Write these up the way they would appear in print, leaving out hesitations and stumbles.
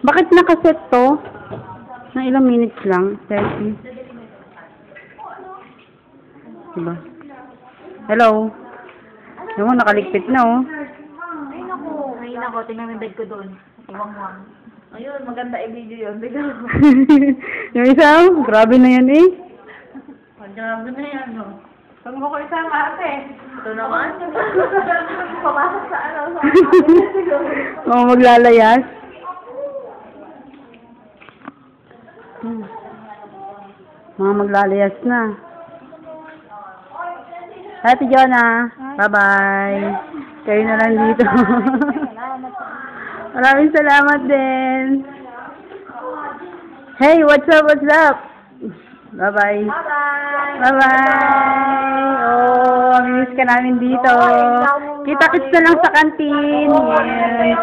Bakit nakaset to? Na ilang minutes lang? 30. Diba? Hello? Yung nakaligpit na, oh. Ay, naku. Ngayon ako, tingnan yung bed ko doon. Iwang-wang. Ayun, maganda i-video yun. Bigla ko. Yung isa, oh. Grabe na yan, eh. Grabe na yan, no? Saan mo ko isama, ate? Ito naman. Papasok sa ano, sa Oo, maglalayas. Mga maglalayas na. Ate Jonah. Bye-bye. Kayo na lang dito. Maraming salamat din. Hey, what's up, what's up? Bye-bye. Bye-bye. Bye-bye. Oh, miss ka namin dito. Kita-kits na lang sa kantin. Yes.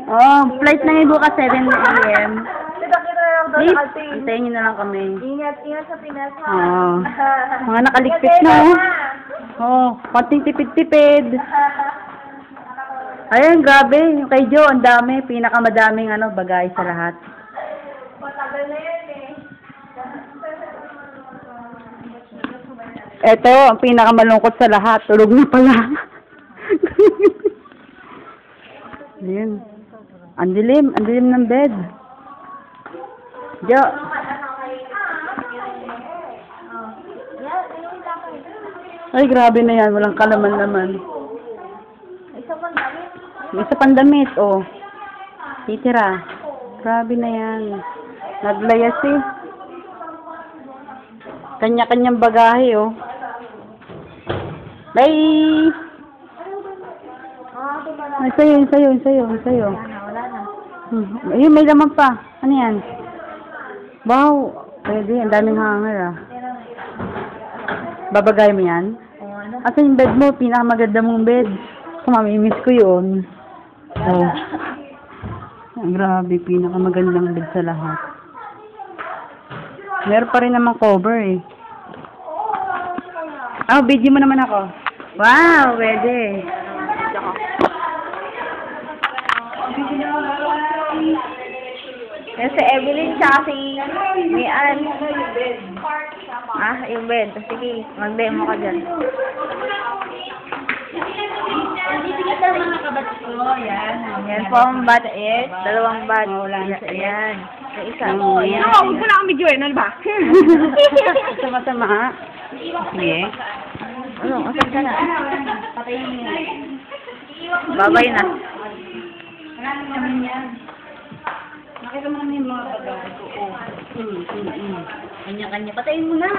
Oh, flight na yun bukas 7 a.m. Kita-kita lang doon Please, sa kantin. antayin nyo na lang kami. Ingat, ingat sa Pinas, ha? Oo. Mga nakaligpit na, oh. Oh, konting tipid-tipid. Ayan, grabe. Yung kay Joe, ang dami. Pinakamadaming bagay sa lahat. Matagal na yan, eh. Ito, ang pinakamalungkot sa lahat. Tulog na pala. Ayan. Ang dilim ng bed. Jo. Ay, grabe na yan. Walang kalaman naman. Isa pang damit, oh. Titira. Grabe na yan. Naglayas, eh. Kanya-kanyang bagahe, oh. Bye! Ay, sa'yo. Wala na. Ayun, may laman pa. Ano yan? Wow! Pwede, ang daming hanger, ah. Babagay mo yan? O, ano? Asan yung bed mo? Pinakamaganda mong bed. Mamimiss ko yun. Oh. Ang grabe, pinakamagandang bed sa lahat. Meron pa rin namang cover, eh. Oh, video mo naman ako. Wow, pwede. Yan si Evelyn, tsaka si Mian. Ah, yung bed. Sige, mag-demo ka dyan. Ito mga kabats ko, yan. Yan po ang bat-it. Dalawang bat. Wala na sa Yan. Yung isa. Yan. Ako, huwag mo na akong video eh. Ano ba? Sama-sama. Sige. Ano? Asan ka na? Patayin mo yan. Babay na. Marami naman yan. Nakita mo naman yung mga bagay ko. Kanya-kanya. Patayin mo na.